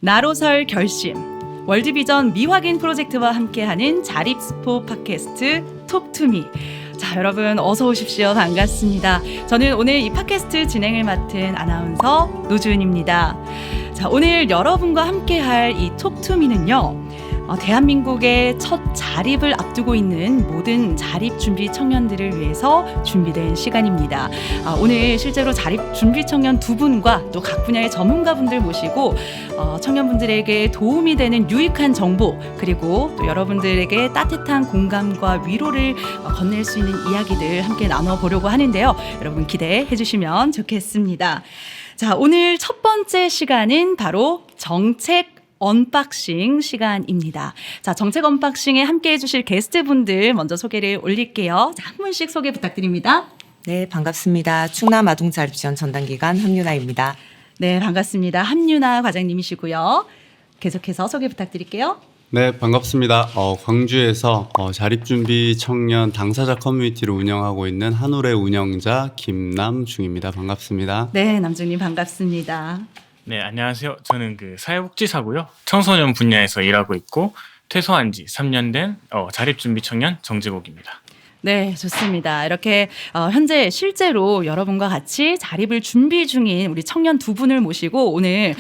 나로설 결심 월드비전 미확인 프로젝트와 함께하는 자립스포 팟캐스트 톡투미. 자, 여러분 어서 오십시오. 반갑습니다. 저는 오늘 이 팟캐스트 진행을 맡은 아나운서 노주은입니다. 자, 오늘 여러분과 함께할 이 톡투미는요, 대한민국의 첫 자립을 앞두고 있는 모든 자립 준비 청년들을 위해서 준비된 시간입니다. 오늘 실제로 자립 준비 청년 두 분과 또 각 분야의 전문가분들 모시고 청년분들에게 도움이 되는 유익한 정보, 그리고 또 여러분들에게 따뜻한 공감과 위로를 건넬 수 있는 이야기들 함께 나눠보려고 하는데요. 여러분 기대해 주시면 좋겠습니다. 자, 오늘 첫 번째 시간은 바로 정책 언박싱 시간입니다. 자, 정책 언박싱에 함께해 주실 게스트분들 먼저 소개를 올릴게요. 자, 한 분씩 소개 부탁드립니다. 네, 반갑습니다. 충남 아동자립지원 전담기관 함유나입니다. 네, 반갑습니다. 함유나 과장님이시고요. 계속해서 소개 부탁드릴게요. 네, 반갑습니다. 광주에서 자립준비 청년 당사자 커뮤니티를 운영하고 있는 한올의 운영자 김남중입니다. 반갑습니다. 네, 남중님 반갑습니다. 네, 안녕하세요. 저는 사회복지사고요. 청소년 분야에서 일하고 있고 퇴소한 지 3년 된 자립준비 청년 정재국입니다. 네, 좋습니다. 이렇게 현재 실제로 여러분과 같이 자립을 준비 중인 우리 청년 두 분을 모시고 오늘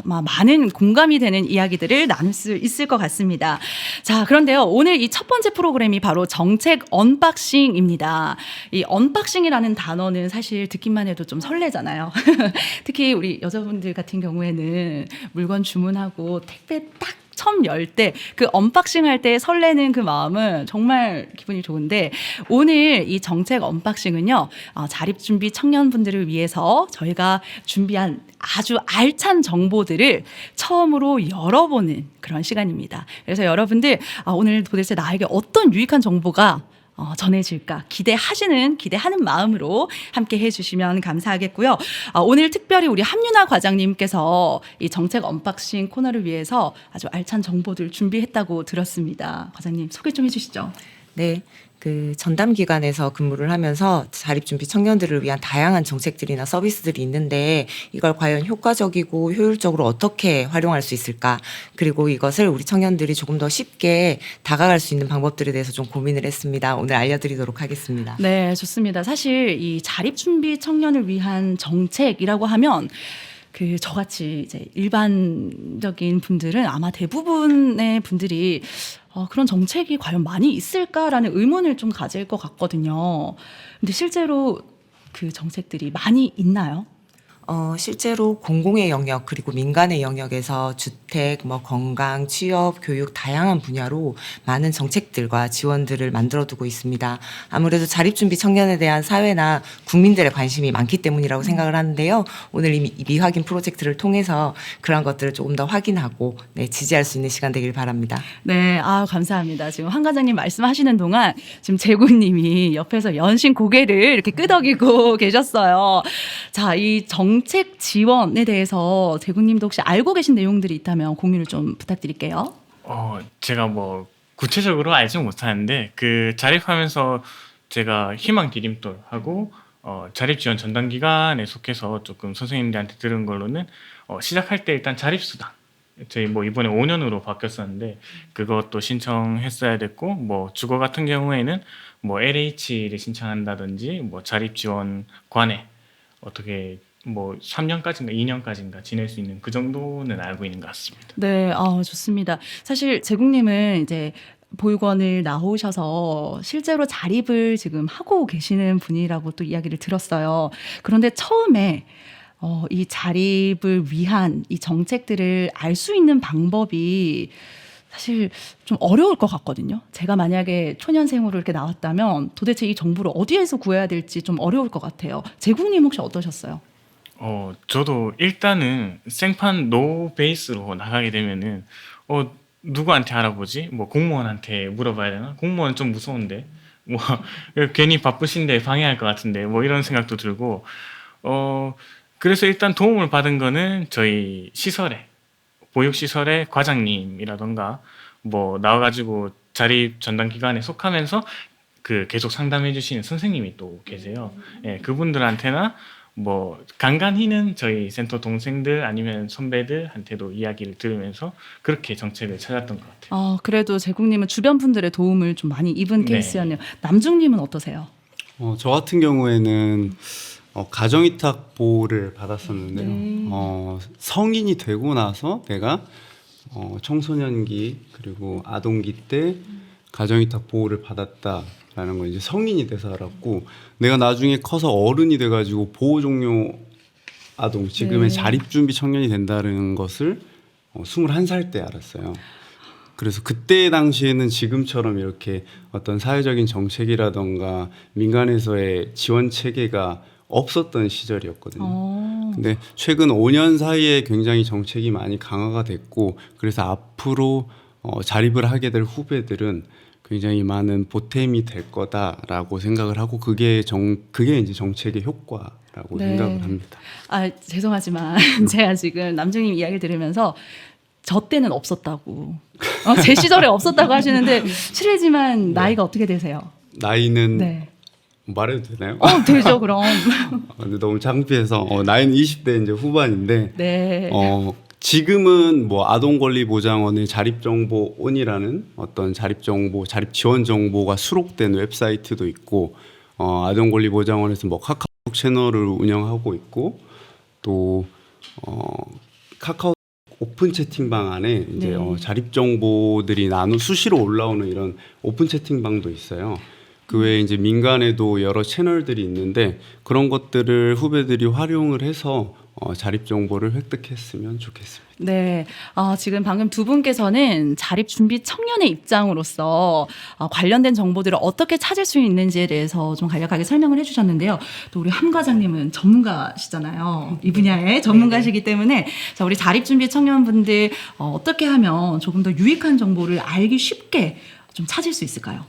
많은 공감이 되는 이야기들을 나눌 수 있을 것 같습니다. 자, 그런데요, 오늘 이 첫 번째 프로그램이 바로 정책 언박싱입니다. 이 언박싱이라는 단어는 사실 듣기만 해도 좀 설레잖아요. 특히 우리 여자분들 같은 경우에는 물건 주문하고 택배 딱 처음 열 때 그 언박싱 할 때 설레는 그 마음은 정말 기분이 좋은데, 오늘 이 정책 언박싱은요, 자립준비 청년분들을 위해서 저희가 준비한 아주 알찬 정보들을 처음으로 열어보는 그런 시간입니다. 그래서 여러분들 오늘 도대체 나에게 어떤 유익한 정보가 전해질까 기대하는 마음으로 함께 해주시면 감사하겠고요. 오늘 특별히 우리 함유나 과장님께서 이 정책 언박싱 코너를 위해서 아주 알찬 정보들 준비했다고 들었습니다. 과장님 소개 좀 해주시죠. 네, 전담기관에서 근무를 하면서 자립준비 청년들을 위한 다양한 정책들이나 서비스들이 있는데 이걸 과연 효과적이고 효율적으로 어떻게 활용할 수 있을까? 그리고 이것을 우리 청년들이 조금 더 쉽게 다가갈 수 있는 방법들에 대해서 좀 고민을 했습니다. 오늘 알려드리도록 하겠습니다. 네, 좋습니다. 사실 이 자립준비 청년을 위한 정책이라고 하면 저같이 이제 일반적인 분들은 아마 대부분의 분들이 그런 정책이 과연 많이 있을까라는 의문을 좀 가질 것 같거든요. 근데 실제로 그 정책들이 많이 있나요? 실제로 공공의 영역 그리고 민간의 영역에서 주택, 건강, 취업, 교육 다양한 분야로 많은 정책들과 지원들을 만들어두고 있습니다. 아무래도 자립준비 청년에 대한 사회나 국민들의 관심이 많기 때문이라고 생각을 하는데요. 오늘 이 미확인 프로젝트를 통해서 그런 것들을 조금 더 확인하고 지지할 수 있는 시간 되길 바랍니다. 네, 감사합니다. 지금 황 과장님 말씀하시는 동안 지금 재구님이 옆에서 연신 고개를 이렇게 끄덕이고 계셨어요. 자, 이 정책 지원에 대해서 재구님도 혹시 알고 계신 내용들이 있다면 공유를 좀 부탁드릴게요. 제가 구체적으로 알지 못하는데 자립하면서 제가 희망 디딤돌하고 자립지원 전담기관에 속해서 조금 선생님들한테 들은 걸로는 시작할 때 일단 자립수당, 저희 이번에 5년으로 바뀌었었는데 그것도 신청했어야 됐고, 주거 같은 경우에는 LH를 신청한다든지 자립지원관에 어떻게 3년까지인가 2년까지인가 지낼 수 있는 그 정도는 알고 있는 것 같습니다. 네, 좋습니다. 사실 제국님은 이제 보육원을 나오셔서 실제로 자립을 지금 하고 계시는 분이라고 또 이야기를 들었어요. 그런데 처음에 이 자립을 위한 이 정책들을 알 수 있는 방법이 사실 좀 어려울 것 같거든요. 제가 만약에 초년생으로 이렇게 나왔다면 도대체 이 정보를 어디에서 구해야 될지 좀 어려울 것 같아요. 제국님 혹시 어떠셨어요? 저도 일단은 생판 노 베이스로 나가게 되면은 누구한테 알아보지? 공무원한테 물어봐야 되나? 공무원 좀 무서운데 괜히 바쁘신데 방해할 것 같은데 이런 생각도 들고, 그래서 일단 도움을 받은 거는 저희 보육시설의 과장님이라던가 나와가지고 자립 전담기관에 속하면서 계속 상담해 주시는 선생님이 또 계세요. 예, 그분들한테나 뭐 간간히는 저희 센터 동생들 아니면 선배들한테도 이야기를 들으면서 그렇게 정책을 찾았던 것 같아요. 그래도 제국님은 주변 분들의 도움을 좀 많이 입은 네. 케이스였네요. 남중님은 어떠세요? 저 같은 경우에는 가정위탁 보호를 받았었는데요. 네. 성인이 되고 나서 내가 청소년기 그리고 아동기 때 가정위탁 보호를 받았다라는 건 이제 성인이 돼서 알았고, 내가 나중에 커서 어른이 돼가지고 보호 종료 아동, 지금의 네. 자립준비 청년이 된다는 것을 21살 때 알았어요. 그래서 그때 당시에는 지금처럼 이렇게 어떤 사회적인 정책이라던가 민간에서의 지원 체계가 없었던 시절이었거든요. 근데 최근 5년 사이에 굉장히 정책이 많이 강화가 됐고, 그래서 앞으로 자립을 하게 될 후배들은 굉장히 많은 보탬이 될 거다라고 생각을 하고, 그게 이제 정책의 효과라고 네. 생각을 합니다. 죄송하지만 제가 지금 남중님 이야기 들으면서 저 때는 없었다고, 제 시절에 없었다고 하시는데 실례지만 나이가 어떻게 되세요? 나이는 네. 말해도 되나요? 되죠 그럼. 근데 너무 창피해서 나이는 20대 이제 후반인데, 네. 지금은 뭐 아동권리보장원의 자립정보온이라는 어떤 자립정보, 자립지원정보가 수록된 웹사이트도 있고, 아동권리보장원에서 뭐 카카오톡 채널을 운영하고 있고, 또 카카오 오픈 채팅방 안에 이제 네. 자립 정보들이 수시로 올라오는 이런 오픈 채팅방도 있어요. 그 외에 이제 민간에도 여러 채널들이 있는데, 그런 것들을 후배들이 활용을 해서 자립 정보를 획득했으면 좋겠습니다. 네, 지금 방금 두 분께서는 자립 준비 청년의 입장으로서 관련된 정보들을 어떻게 찾을 수 있는지에 대해서 좀 간략하게 설명을 해주셨는데요. 또 우리 함 과장님은 전문가시잖아요. 이 분야의 전문가시기 때문에 자, 우리 자립 준비 청년분들 어떻게 하면 조금 더 유익한 정보를 알기 쉽게 좀 찾을 수 있을까요?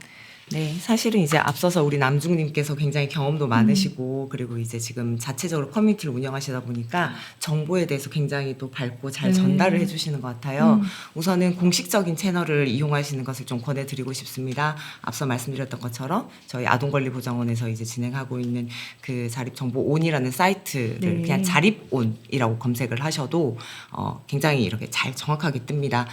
네, 사실은 이제 앞서서 우리 남중님께서 굉장히 경험도 많으시고, 그리고 이제 지금 자체적으로 커뮤니티를 운영하시다 보니까 정보에 대해서 굉장히 또 밝고 잘 전달을 해주시는 것 같아요. 우선은 공식적인 채널을 이용하시는 것을 좀 권해드리고 싶습니다. 앞서 말씀드렸던 것처럼 저희 아동권리보장원에서 이제 진행하고 있는 그 자립정보온이라는 사이트를 네. 그냥 자립온이라고 검색을 하셔도 굉장히 이렇게 잘 정확하게 뜹니다.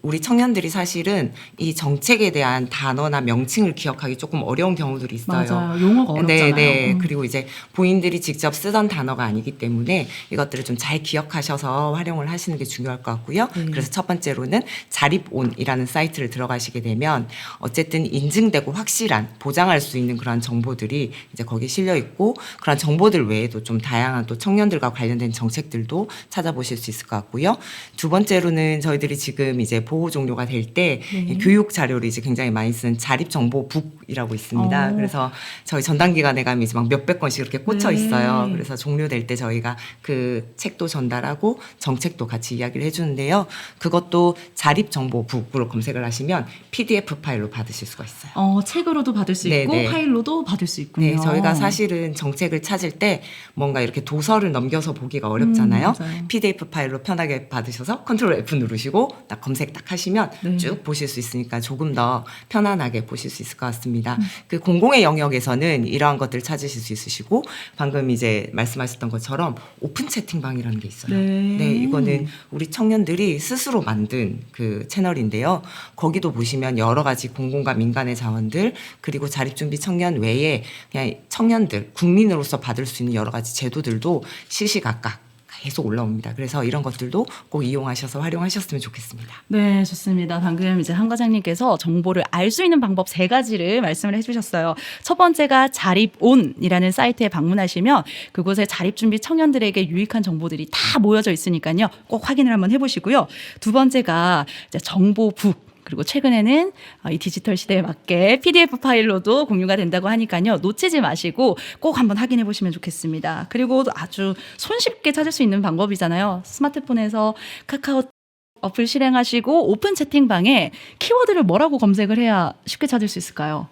우리 청년들이 사실은 이 정책에 대한 단어나 명칭 기억하기 조금 어려운 경우들이 있어요. 맞아요. 용어가 어렵잖아요. 네. 그리고 이제 본인들이 직접 쓰던 단어가 아니기 때문에 이것들을 좀 잘 기억하셔서 활용을 하시는 게 중요할 것 같고요. 그래서 첫 번째로는 자립온이라는 사이트를 들어가시게 되면 어쨌든 인증되고 확실한 보장할 수 있는 그런 정보들이 이제 거기에 실려 있고, 그런 정보들 외에도 좀 다양한 또 청년들과 관련된 정책들도 찾아보실 수 있을 것 같고요. 두 번째로는 저희들이 지금 이제 보호 종료가 될 때 교육 자료를 이제 굉장히 많이 쓰는 자립정보북이라고 있습니다. 그래서 저희 전담기관에 가면 이제 막 몇백 건씩 이렇게 꽂혀 있어요. 그래서 종료될 때 저희가 그 책도 전달하고 정책도 같이 이야기를 해주는데요. 그것도 자립정보북으로 검색을 하시면 PDF 파일로 받으실 수가 있어요. 책으로도 받을 수 있고 네네. 파일로도 받을 수 있군요. 네, 저희가 사실은 정책을 찾을 때 뭔가 이렇게 도서를 넘겨서 보기가 어렵잖아요. 맞아요. PDF 파일로 편하게 받으셔서 컨트롤 F 누르시고 딱 검색 딱 하시면 네. 쭉 보실 수 있으니까 조금 더 편안하게 보실 수 있을 것 같습니다. 그 공공의 영역에서는 이러한 것들을 찾으실 수 있으시고, 방금 이제 말씀하셨던 것처럼 오픈 채팅방이라는 게 있어요. 네. 이거는 우리 청년들이 스스로 만든 그 채널인데요. 거기도 보시면 여러 가지 공공과 민간의 자원들, 그리고 자립준비 청년 외에 그냥 청년들, 국민으로서 받을 수 있는 여러 가지 제도들도 시시각각 계속 올라옵니다. 그래서 이런 것들도 꼭 이용하셔서 활용하셨으면 좋겠습니다. 네, 좋습니다. 방금 이제 한 과장님께서 정보를 알 수 있는 방법 3가지를 말씀을 해주셨어요. 첫 번째가 자립온이라는 사이트에 방문하시면 그곳에 자립준비 청년들에게 유익한 정보들이 다 모여져 있으니까요. 꼭 확인을 한번 해보시고요. 두 번째가 이제 정보북. 그리고 최근에는 이 디지털 시대에 맞게 PDF 파일로도 공유가 된다고 하니까요. 놓치지 마시고 꼭 한번 확인해 보시면 좋겠습니다. 그리고 아주 손쉽게 찾을 수 있는 방법이잖아요. 스마트폰에서 카카오 어플 실행하시고 오픈 채팅방에 키워드를 뭐라고 검색을 해야 쉽게 찾을 수 있을까요?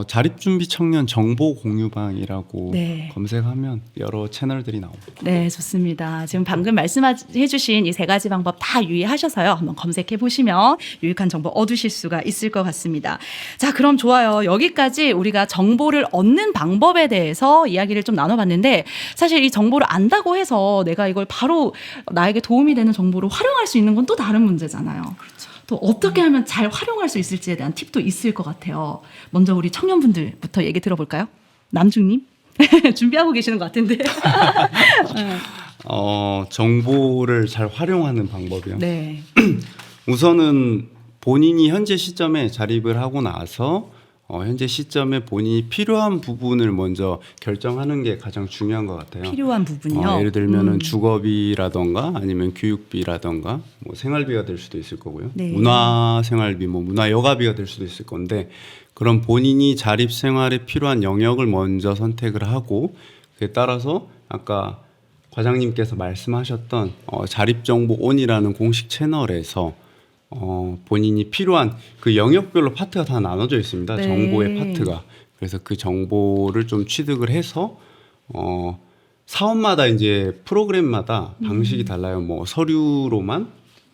자립준비 청년 정보 공유방이라고 네. 검색하면 여러 채널들이 나옵니다. 네, 좋습니다. 지금 방금 말씀해주신 이 3가지 방법 다 유의하셔서요. 한번 검색해 보시면 유익한 정보 얻으실 수가 있을 것 같습니다. 자, 그럼 좋아요. 여기까지 우리가 정보를 얻는 방법에 대해서 이야기를 좀 나눠봤는데 사실 이 정보를 안다고 해서 내가 이걸 바로 나에게 도움이 되는 정보로 활용할 수 있는 건 또 다른 문제잖아요. 또 어떻게 하면 잘 활용할 수 있을지에 대한 팁도 있을 것 같아요. 먼저 우리 청년분들부터 얘기 들어볼까요? 남중님? 준비하고 계시는 것 같은데. 정보를 잘 활용하는 방법이요. 네. 우선은 본인이 현재 시점에 자립을 하고 나서 현재 시점에 본인이 필요한 부분을 먼저 결정하는 게 가장 중요한 것 같아요. 필요한 부분이요. 예를 들면은 주거비라던가 아니면 교육비라던가 뭐 생활비가 될 수도 있을 거고요. 네. 문화생활비, 뭐 문화여가비가 될 수도 있을 건데 그럼 본인이 자립 생활에 필요한 영역을 먼저 선택을 하고 그에 따라서 아까 과장님께서 말씀하셨던 자립정보온이라는 공식 채널에서 본인이 필요한 그 영역별로 파트가 다 나눠져 있습니다. 네. 정보의 파트가. 그래서 그 정보를 좀 취득을 해서 사업마다 이제 프로그램마다 방식이 달라요. 뭐 서류로만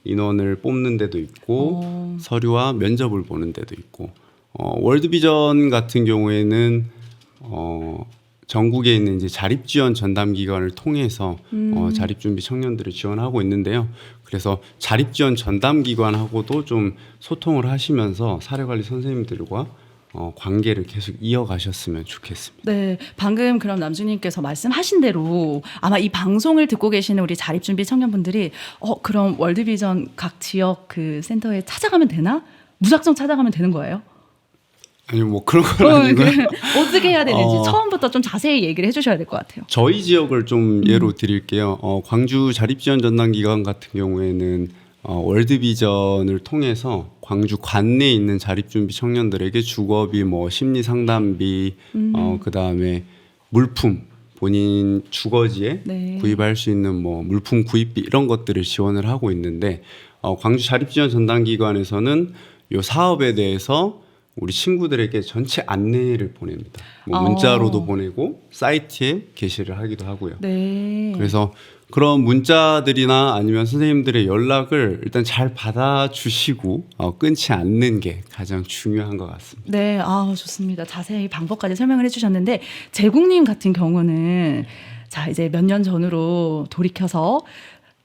인원을 뽑는 데도 있고 서류와 면접을 보는 데도 있고 월드비전 같은 경우에는 전국에 있는 이제 자립지원 전담기관을 통해서 자립준비 청년들을 지원하고 있는데요. 그래서 자립지원 전담기관하고도 좀 소통을 하시면서 사례관리 선생님들과 관계를 계속 이어가셨으면 좋겠습니다. 네, 방금 그럼 남주님께서 말씀하신 대로 아마 이 방송을 듣고 계시는 우리 자립준비 청년분들이 그럼 월드비전 각 지역 그 센터에 찾아가면 되나? 무작정 찾아가면 되는 거예요? 아니 뭐 그런 건 아니고요. 어떻게 해야 되는지 처음부터 좀 자세히 얘기를 해주셔야 될 것 같아요. 저희 지역을 좀 예로 드릴게요. 광주 자립지원 전담기관 같은 경우에는 월드비전을 통해서 광주 관내에 있는 자립준비 청년들에게 주거비, 뭐 심리상담비, 그다음에 물품 본인 주거지에 네. 구입할 수 있는 뭐 물품 구입비 이런 것들을 지원을 하고 있는데 광주 자립지원 전담기관에서는 이 사업에 대해서 우리 친구들에게 전체 안내를 보냅니다. 뭐 문자로도 보내고 사이트에 게시를 하기도 하고요. 네. 그래서 그런 문자들이나 아니면 선생님들의 연락을 일단 잘 받아주시고 끊지 않는 게 가장 중요한 것 같습니다. 네, 좋습니다. 자세히 방법까지 설명을 해주셨는데 제국님 같은 경우는 자 이제 몇 년 전으로 돌이켜서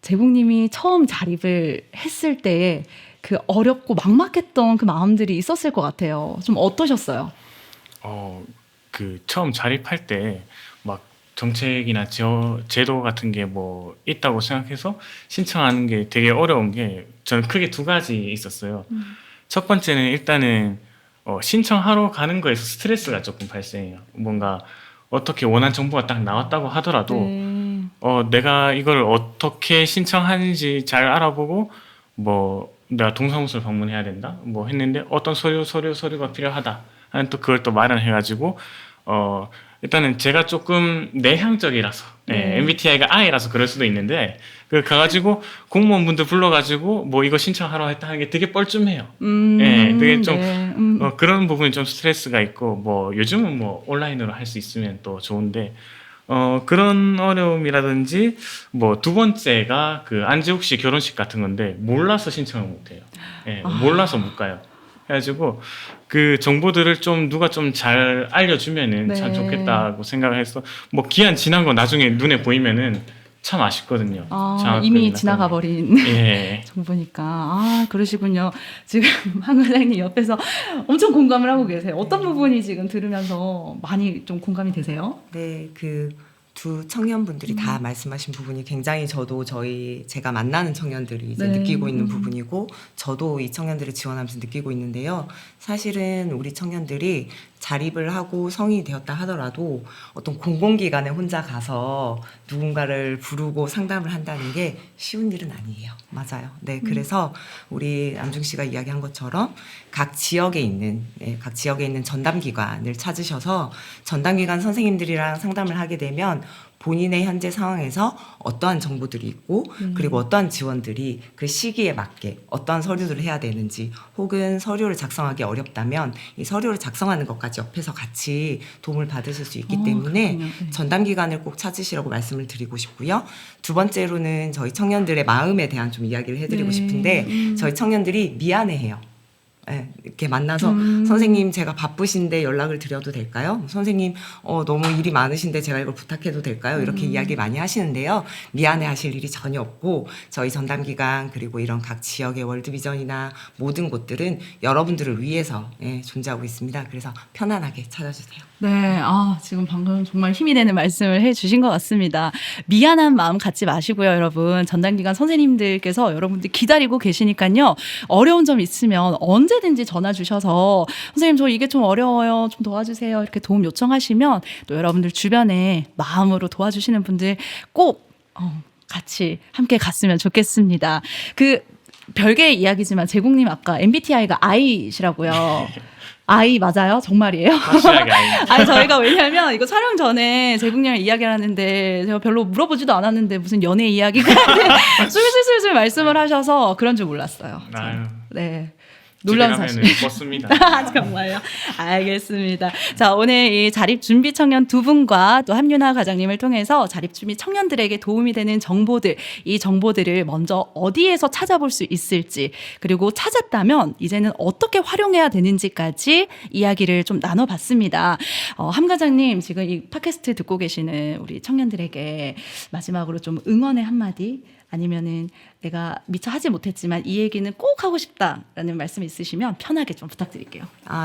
제국님이 처음 자립을 했을 때에 그 어렵고 막막했던 그 마음들이 있었을 것 같아요. 좀 어떠셨어요? 그 처음 자립할 때 막 정책이나 제도 같은 게 뭐 있다고 생각해서 신청하는 게 되게 어려운 게 저는 크게 2가지 있었어요. 첫 번째는 일단은 신청하러 가는 거에서 스트레스가 조금 발생해요. 뭔가 어떻게 원하는 정보가 딱 나왔다고 하더라도 네. 내가 이걸 어떻게 신청하는지 잘 알아보고 뭐 내가 동사무소를 방문해야 된다 뭐 했는데 어떤 서류가 필요하다 하는 또 그걸 또 마련해가지고 일단은 제가 조금 내향적이라서 MBTI가 I라서 그럴 수도 있는데 그 가가지고 공무원분들 불러가지고 뭐 이거 신청하러 했다 하는 게 되게 뻘쭘해요. 되게 좀 그런 부분이 좀 스트레스가 있고 뭐 요즘은 뭐 온라인으로 할 수 있으면 또 좋은데 그런 어려움이라든지 뭐 2번째가 그 안재욱 씨 결혼식 같은 건데 몰라서 신청을 못해요. 몰라서 못 가요. 그래가지고 그 정보들을 좀 누가 좀 잘 알려주면은 참 좋겠다고 생각을 해서 뭐 기한 지난 거 나중에 눈에 보이면은 참 아쉽거든요. 이미 지나가 버린 예. 정보니까 그러시군요. 지금 한 과장님 옆에서 엄청 공감을 하고 계세요. 어떤 부분이 지금 들으면서 많이 좀 공감이 되세요? 네, 그 두 청년분들이 다 말씀하신 부분이 굉장히 저도 제가 만나는 청년들이 이제 느끼고 있는 부분이고 저도 이 청년들을 지원하면서 느끼고 있는데요. 사실은 우리 청년들이 자립을 하고 성인이 되었다 하더라도 어떤 공공기관에 혼자 가서 누군가를 부르고 상담을 한다는 게 쉬운 일은 아니에요. 맞아요. 네, 그래서 우리 남중 씨가 이야기한 것처럼 각 지역에 있는 전담기관을 찾으셔서 전담기관 선생님들이랑 상담을 하게 되면 본인의 현재 상황에서 어떠한 정보들이 있고 그리고 어떠한 지원들이 그 시기에 맞게 어떠한 서류들을 해야 되는지 혹은 서류를 작성하기 어렵다면 이 서류를 작성하는 것까지 옆에서 같이 도움을 받으실 수 있기 때문에 그렇군요. 네. 전담기관을 꼭 찾으시라고 말씀을 드리고 싶고요. 두 번째로는 저희 청년들의 마음에 대한 좀 이야기를 해드리고 네. 싶은데 저희 청년들이 미안해해요. 네, 이렇게 만나서 선생님 제가 바쁘신데 연락을 드려도 될까요? 선생님 너무 일이 많으신데 제가 이걸 부탁해도 될까요? 이렇게 이야기 많이 하시는데요. 미안해 하실 일이 전혀 없고 저희 전담기관 그리고 이런 각 지역의 월드비전이나 모든 곳들은 여러분들을 위해서 존재하고 있습니다. 그래서 편안하게 찾아주세요. 네, 지금 방금 정말 힘이 되는 말씀을 해주신 것 같습니다. 미안한 마음 갖지 마시고요, 여러분. 전담기관 선생님들께서 여러분들 기다리고 계시니까요. 어려운 점 있으면 언제든지 전화 주셔서 선생님 저 이게 좀 어려워요, 좀 도와주세요 이렇게 도움 요청하시면 또 여러분들 주변에 마음으로 도와주시는 분들 꼭 같이 함께 갔으면 좋겠습니다. 그 별개의 이야기지만 제국님 아까 MBTI가 I시라고요. I 맞아요? 정말이에요? 확실하게 아닙니다. 아니 저희가 왜냐면 이거 촬영 전에 제국님이랑 이야기를 하는데 제가 별로 물어보지도 않았는데 무슨 연애 이야기가 술술술술 말씀을 하셔서 그런 줄 몰랐어요. 아유. 네. 집에 놀라운 가면은 사실. 뻗습니다. 정말요? 알겠습니다. 자, 오늘 이 자립준비 청년 두 분과 또 함윤아 과장님을 통해서 자립준비 청년들에게 도움이 되는 정보들, 이 정보들을 먼저 어디에서 찾아볼 수 있을지, 그리고 찾았다면 이제는 어떻게 활용해야 되는지까지 이야기를 좀 나눠봤습니다. 함 과장님, 지금 이 팟캐스트 듣고 계시는 우리 청년들에게 마지막으로 좀 응원의 한마디, 아니면은 내가 미처 하지 못했지만 이 얘기는 꼭 하고 싶다라는 말씀 있으시면 편하게 좀 부탁드릴게요.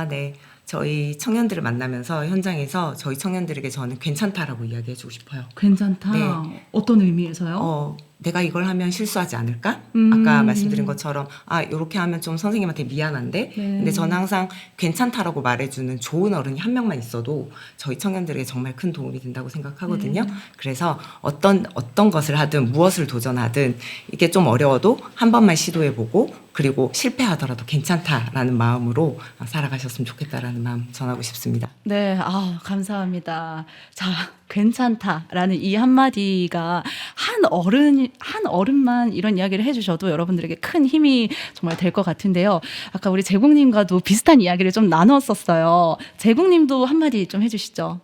네. 저희 청년들을 만나면서 현장에서 저희 청년들에게 저는 괜찮다라고 이야기해주고 싶어요. 괜찮다. 네. 어떤 의미에서요? 내가 이걸 하면 실수하지 않을까? 아까 말씀드린 것처럼 이렇게 하면 좀 선생님한테 미안한데 근데 저는 항상 괜찮다라고 말해주는 좋은 어른이 한 명만 있어도 저희 청년들에게 정말 큰 도움이 된다고 생각하거든요. 그래서 어떤 것을 하든 무엇을 도전하든 이게 좀 어려워도 한 번만 시도해보고 그리고 실패하더라도 괜찮다라는 마음으로 살아가셨으면 좋겠다라는 마음 전하고 싶습니다. 네, 감사합니다. 자, 괜찮다라는 이 한마디가 한 어른만 이런 이야기를 해주셔도 여러분들에게 큰 힘이 정말 될 것 같은데요. 아까 우리 제국님과도 비슷한 이야기를 좀 나눴었어요. 제국님도 한마디 좀 해주시죠.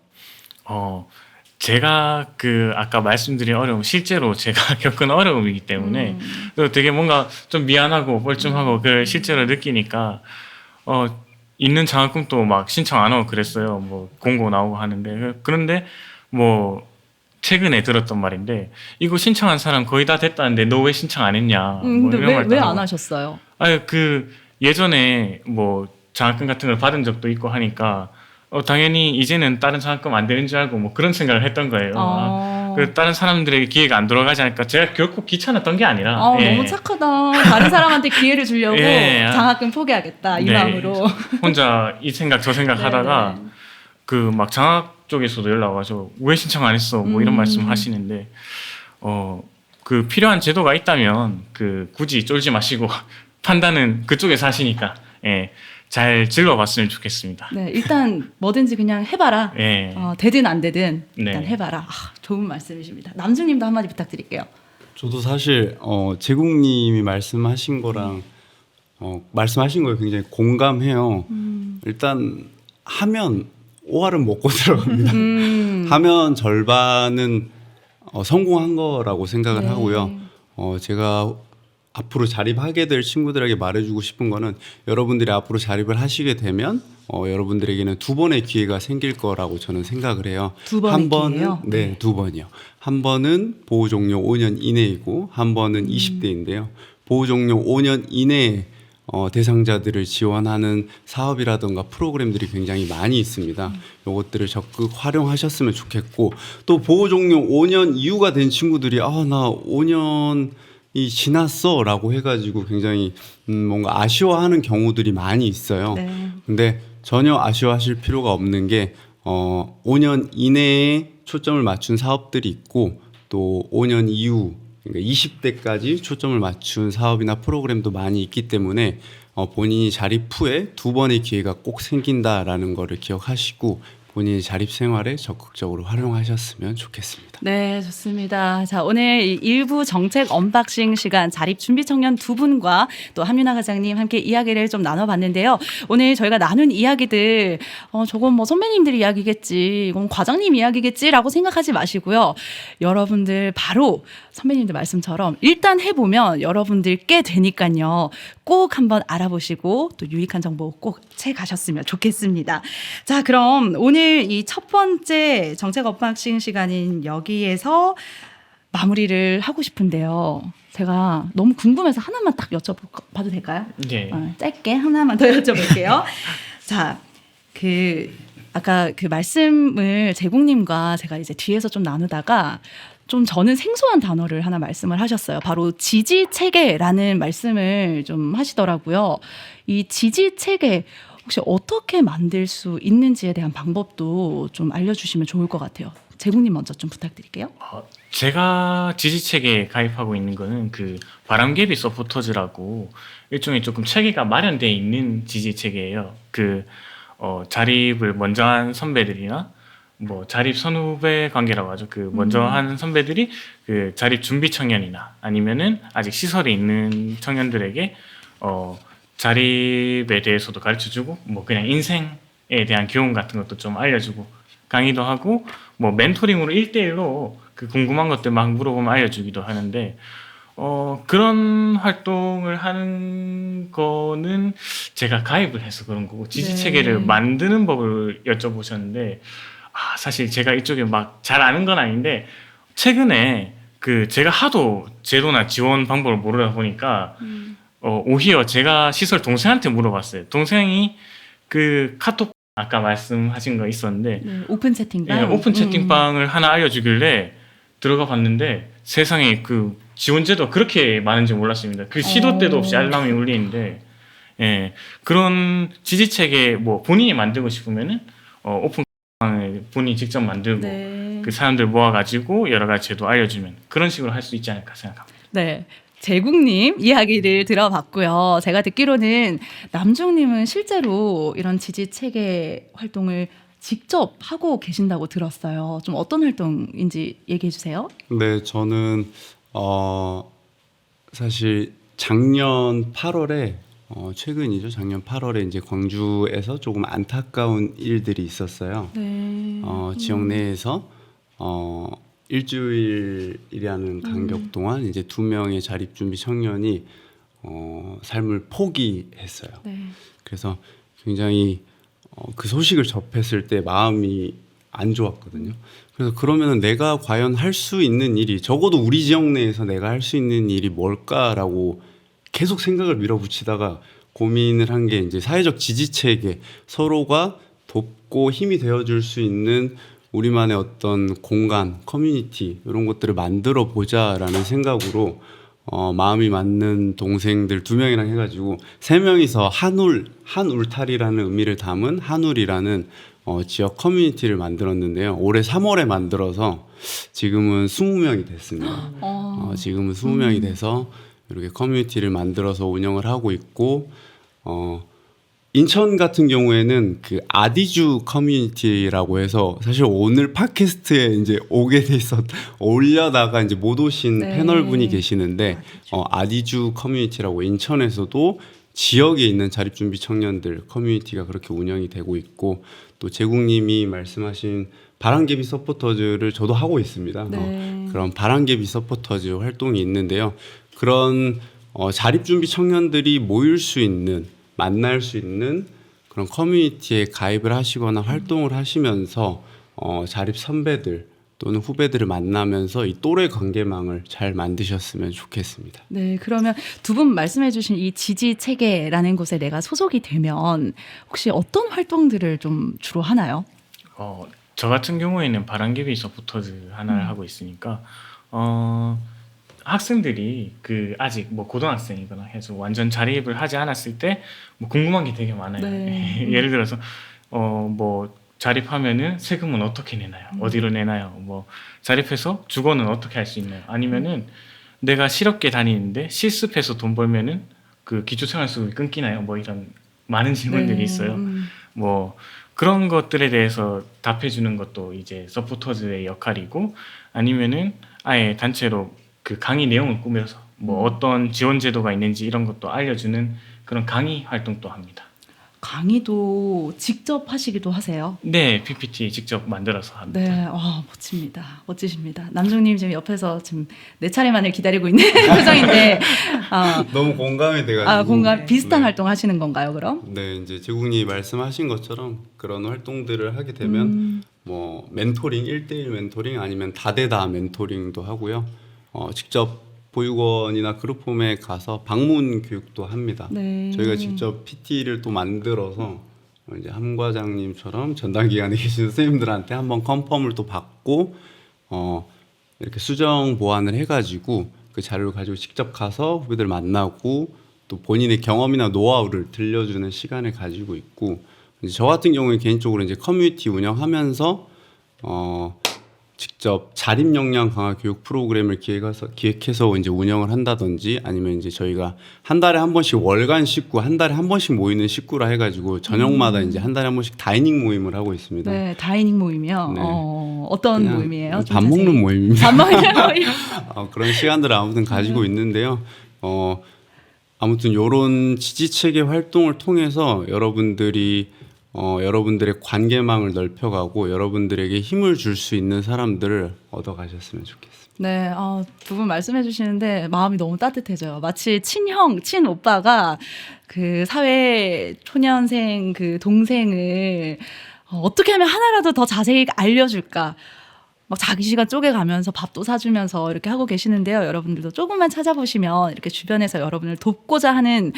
제가 아까 말씀드린 어려움, 실제로 제가 겪은 어려움이기 때문에 또 되게 뭔가 좀 미안하고 뻘쭘하고 그걸 실제로 느끼니까 있는 장학금도 막 신청 안 하고 그랬어요. 뭐 공고 나오고 하는데 그런데 뭐 최근에 들었던 말인데 이거 신청한 사람 거의 다 됐다는데 너 왜 신청 안 했냐? 근데 뭐 이런 말도 왜 안 하고. 하셨어요? 예전에 뭐 장학금 같은 걸 받은 적도 있고 하니까 당연히 이제는 다른 장학금 안 되는 줄 알고 뭐 그런 생각을 했던 거예요. 다른 사람들에게 기회가 안 돌아가지 않을까. 제가 결코 귀찮았던 게 아니라. 너무 착하다. 다른 사람한테 기회를 주려고 장학금 포기하겠다 이 네. 마음으로. 혼자 이 생각 저 생각 하다가 막 장학 쪽에서도 연락 와서 왜 신청 안 했어? 뭐 이런 말씀 하시는데 필요한 제도가 있다면 굳이 쫄지 마시고 판단은 그쪽에서 하시니까 잘 질러봤으면 좋겠습니다. 네, 일단 뭐든지 그냥 해봐라. 네. 되든 안 되든 일단 네. 해봐라. 좋은 말씀이십니다. 남중님도 한마디 부탁드릴게요. 저도 사실 제국님이 말씀하신 거랑 말씀하신 거에 굉장히 공감해요. 일단 하면 5알은 먹고 들어갑니다. 하면 절반은 성공한 거라고 생각을 하고요. 제가 앞으로 자립하게 될 친구들에게 말해주고 싶은 거는 여러분들이 앞으로 자립을 하시게 되면 여러분들에게는 두 번의 기회가 생길 거라고 저는 생각을 해요. 두 번의 한 번은 기회요? 네, 두 번이요. 한 번은 보호 종료 5년 이내이고 한 번은 20대인데요. 보호 종료 5년 이내에 대상자들을 지원하는 사업이라든가 프로그램들이 굉장히 많이 있습니다. 이것들을 적극 활용하셨으면 좋겠고 또 보호 종료 5년 이후가 된 친구들이 나 5년이 지났어 라고 해가지고 굉장히 뭔가 아쉬워하는 경우들이 많이 있어요. 네. 근데 전혀 아쉬워하실 필요가 없는 게 5년 이내에 초점을 맞춘 사업들이 있고 또 5년 이후 그러니까 20대까지 초점을 맞춘 사업이나 프로그램도 많이 있기 때문에 본인이 자립 후에 두 번의 기회가 꼭 생긴다라는 거를 기억하시고 본인의 자립 생활에 적극적으로 활용하셨으면 좋겠습니다. 네, 좋습니다. 자, 오늘 이 일부 정책 언박싱 시간 자립 준비 청년 두 분과 또 한윤아 과장님 함께 이야기를 좀 나눠봤는데요. 오늘 저희가 나눈 이야기들 저건 뭐 선배님들 이야기겠지, 이건 과장님 이야기겠지라고 생각하지 마시고요. 여러분들 바로 선배님들 말씀처럼 일단 해보면 여러분들 꽤 되니까요. 꼭 한번 알아보시고 또 유익한 정보 꼭 채가셨으면 좋겠습니다. 자, 그럼 오늘 이 첫 번째 정책 언박싱 시간인 여기에서 마무리를 하고 싶은데요. 제가 너무 궁금해서 하나만 딱 여쭤봐도 될까요? 네. 짧게 하나만 더 여쭤볼게요. 자, 아까 그 말씀을 제국님과 제가 이제 뒤에서 좀 나누다가 좀 저는 생소한 단어를 하나 말씀을 하셨어요. 바로 지지 체계라는 말씀을 좀 하시더라고요. 이 지지 체계 혹시 어떻게 만들 수 있는지에 대한 방법도 좀 알려주시면 좋을 것 같아요. 제국님 먼저 좀 부탁드릴게요. 제가 지지체계에 가입하고 있는 거는 그 바람개비 서포터즈라고 일종의 조금 체계가 마련되어 있는 지지체계예요. 자립을 먼저 한 선배들이나 뭐 자립 선후배 관계라고 하죠. 먼저 한 선배들이 그 자립 준비 청년이나 아니면은 아직 시설에 있는 청년들에게 자립에 대해서도 가르쳐주고 뭐 그냥 인생에 대한 교훈 같은 것도 좀 알려주고 강의도 하고 뭐 멘토링으로 1대1로 그 궁금한 것들 막 물어보면 알려주기도 하는데 그런 활동을 하는 거는 제가 가입을 해서 그런 거고 지지체계를 만드는 법을 여쭤보셨는데 사실 제가 이쪽에 막 잘 아는 건 아닌데 최근에 제가 하도 제도나 지원 방법을 모르다 보니까 오히려 제가 시설 동생한테 물어봤어요. 동생이 카톡 아까 말씀하신 거 있었는데 오픈 채팅방? 예, 오픈 채팅방을 하나 알려주길래 들어가 봤는데 세상에 지원제도 그렇게 많은지 몰랐습니다. 시도 때도 없이 알람이 울리는데 예, 그런 지지체계 뭐 본인이 만들고 싶으면은 오픈 방을 본인이 직접 만들고 그 사람들 모아가지고 여러 가지 제도 알려주면 그런 식으로 할 수 있지 않을까 생각합니다. 네. 제국님 이야기를 들어봤고요. 제가 듣기로는 남중님은 실제로 이런 지지체계 활동을 직접 하고 계신다고 들었어요. 좀 어떤 활동인지 얘기해 주세요. 네, 저는 사실 작년 8월에 최근이죠. 작년 8월에 이제 광주에서 조금 안타까운 일들이 있었어요. 네. 지역 내에서 일주일이라는 간격 동안 이제 2명의 자립 준비 청년이 삶을 포기했어요. 네. 그래서 굉장히 그 소식을 접했을 때 마음이 안 좋았거든요. 그래서 그러면은 내가 과연 할 수 있는 일이 적어도 우리 지역 내에서 내가 할 수 있는 일이 뭘까라고 계속 생각을 밀어붙이다가 고민을 한 게 이제 사회적 지지 체계, 서로가 돕고 힘이 되어줄 수 있는 우리만의 어떤 공간, 커뮤니티 이런 것들을 만들어 보자라는 생각으로 마음이 맞는 동생들 2명이랑 해가지고 3명이서 한 울타리라는 의미를 담은 한울이라는 지역 커뮤니티를 만들었는데요. 올해 3월에 만들어서 지금은 20명이 됐습니다. 지금은 20명이 돼서 이렇게 커뮤니티를 만들어서 운영을 하고 있고 인천 같은 경우에는 아디주 커뮤니티라고 해서 사실 오늘 팟캐스트에 이제 오게 돼 올려다가 이제 못 오신 패널분이 계시는데 아디주 커뮤니티라고 인천에서도 지역에 있는 자립준비 청년들 커뮤니티가 그렇게 운영이 되고 있고 또 제국님이 말씀하신 바람개비 서포터즈를 저도 하고 있습니다. 그런 바람개비 서포터즈 활동이 있는데요. 그런 자립준비 청년들이 모일 수 있는 만날 수 있는 그런 커뮤니티에 가입을 하시거나 활동을 하시면서 자립 선배들 또는 후배들을 만나면서 이 또래 관계망을 잘 만드셨으면 좋겠습니다. 네, 그러면 두 분 말씀해주신 이 지지 체계라는 곳에 내가 소속이 되면 혹시 어떤 활동들을 좀 주로 하나요? 저 같은 경우에는 바람개비 서포터즈 하나를 하고 있으니까 학생들이 아직 뭐 고등학생이거나 해서 완전 자립을 하지 않았을 때 뭐 궁금한 게 되게 많아요. 예를 들어서 뭐 자립하면은 세금은 어떻게 내나요? 어디로 내나요? 뭐 자립해서 주거는 어떻게 할 수 있나요? 아니면은 내가 실업계 다니는데 실습해서 돈 벌면은 기초생활수급이 끊기나요? 뭐 이런 많은 질문들이 있어요. 뭐 그런 것들에 대해서 답해주는 것도 이제 서포터즈의 역할이고 아니면은 아예 단체로 그 강의 내용을 꾸며서 뭐 어떤 지원 제도가 있는지 이런 것도 알려주는 그런 강의 활동도 합니다. 강의도 직접 하시기도 하세요? 네, PPT 직접 만들어서 합니다. 네, 와 멋집니다. 멋지십니다. 남중님 지금 옆에서 지금 내 차례만을 기다리고 있는 표정인데, 너무 공감이 돼가지고. 공감 비슷한 네. 활동 하시는 건가요, 그럼? 네, 이제 제국님 말씀하신 것처럼 그런 활동들을 하게 되면 뭐 멘토링, 1대1 멘토링 아니면 다대다 멘토링도 하고요. 직접 보육원이나 그룹홈에 가서 방문 교육도 합니다. 네. 저희가 직접 PT를 또 만들어서 이제 함 과장님처럼 전담 기관에 계신 선생님들한테 한번 컨펌을 또 받고 이렇게 수정 보완을 해가지고 그 자료를 가지고 직접 가서 후배들 만나고 또 본인의 경험이나 노하우를 들려주는 시간을 가지고 있고 이제 저 같은 경우에 개인적으로 이제 커뮤니티 운영하면서 직접 자립 역량 강화 교육 프로그램을 기획해서 이제 운영을 한다든지 아니면 이제 저희가 한 달에 한 번씩 월간 식구 한 달에 한 번씩 모이는 식구라 해가지고 저녁마다 이제 한 달에 한 번씩 다이닝 모임을 하고 있습니다. 네, 다이닝 모임이요. 네. 어떤 그냥 모임이에요? 좀 밥 자세히. 먹는 모임입니다. 밥 먹는 모임. 그런 시간들을 아무튼 가지고 있는데요. 아무튼 이런 지지 체계 활동을 통해서 여러분들이 여러분들의 관계망을 넓혀가고 여러분들에게 힘을 줄 수 있는 사람들을 얻어가셨으면 좋겠습니다. 네, 두 분 말씀해 주시는데 마음이 너무 따뜻해져요. 마치 친형, 친오빠가 그 사회 초년생 그 동생을 어떻게 하면 하나라도 더 자세히 알려줄까. 막 자기 시간 쪼개가면서 밥도 사주면서 이렇게 하고 계시는데요. 여러분들도 조금만 찾아보시면 이렇게 주변에서 여러분을 돕고자 하는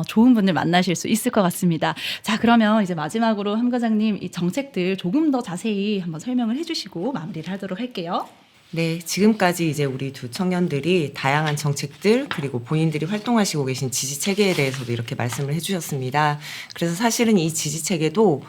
좋은 분들 만나실 수 있을 것 같습니다. 자, 그러면 이제 마지막으로 함 과장님 이 정책들 조금 더 자세히 한번 설명을 해주시고 마무리를 하도록 할게요. 네, 지금까지 이제 우리 두 청년들이 다양한 정책들 그리고 본인들이 활동하시고 계신 지지 체계에 대해서도 이렇게 말씀을 해주셨습니다. 그래서 사실은 이 지지 체계도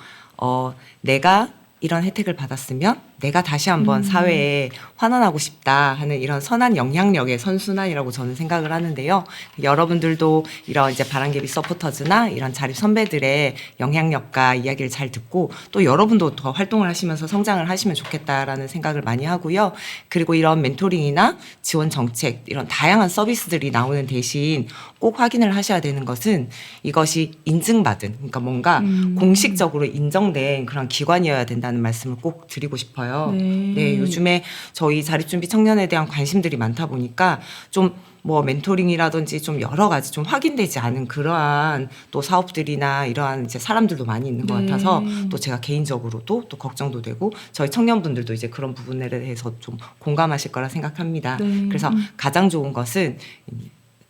내가 이런 혜택을 받았으면 내가 다시 한번 사회에 환원하고 싶다 하는 이런 선한 영향력의 선순환이라고 저는 생각을 하는데요. 여러분들도 이런 이제 바람개비 서포터즈나 이런 자립 선배들의 영향력과 이야기를 잘 듣고 또 여러분도 더 활동을 하시면서 성장을 하시면 좋겠다라는 생각을 많이 하고요. 그리고 이런 멘토링이나 지원 정책 이런 다양한 서비스들이 나오는 대신 꼭 확인을 하셔야 되는 것은 이것이 인증받은 그러니까 뭔가 공식적으로 인정된 그런 기관이어야 된다는 말씀을 꼭 드리고 싶어요. 네, 요즘에 저희 자립준비 청년에 대한 관심들이 많다 보니까 좀 뭐 멘토링이라든지 좀 여러 가지 좀 확인되지 않은 그러한 또 사업들이나 이러한 이제 사람들도 많이 있는 것 같아서 또 제가 개인적으로도 또 걱정도 되고 저희 청년분들도 이제 그런 부분에 대해서 좀 공감하실 거라 생각합니다. 그래서 가장 좋은 것은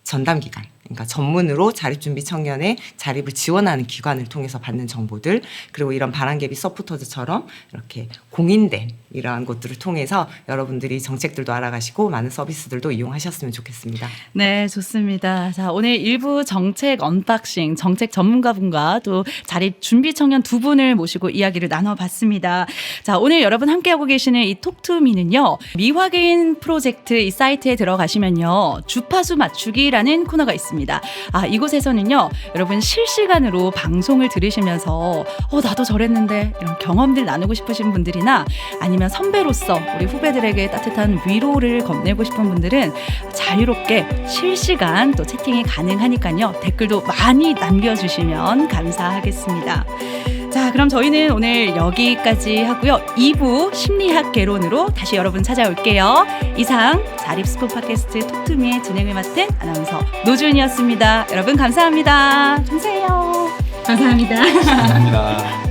전담기관, 그러니까 전문으로 자립준비 청년의 자립을 지원하는 기관을 통해서 받는 정보들 그리고 이런 바람개비 서포터즈처럼 이렇게 공인된 이러한 곳들을 통해서 여러분들이 정책들도 알아가시고 많은 서비스들도 이용하셨으면 좋겠습니다. 네, 좋습니다. 자, 오늘 일부 정책 언박싱, 정책 전문가분과 또 자립 준비 청년 두 분을 모시고 이야기를 나눠봤습니다. 자, 오늘 여러분 함께하고 계시는 이 톡투미는요, 미확인 프로젝트 이 사이트에 들어가시면요, 주파수 맞추기라는 코너가 있습니다. 이곳에서는요, 여러분 실시간으로 방송을 들으시면서 나도 저랬는데 이런 경험들 나누고 싶으신 분들이나 아니면 선배로서 우리 후배들에게 따뜻한 위로를 건네고 싶은 분들은 자유롭게 실시간 또 채팅이 가능하니까요. 댓글도 많이 남겨주시면 감사하겠습니다. 자, 그럼 저희는 오늘 여기까지 하고요. 2부 심리학 개론으로 다시 여러분 찾아올게요. 이상 자립스포 팟캐스트 톡투미의 진행을 맡은 아나운서 노주은이었습니다. 여러분 감사합니다. 감사해요. 감사합니다. 감사합니다.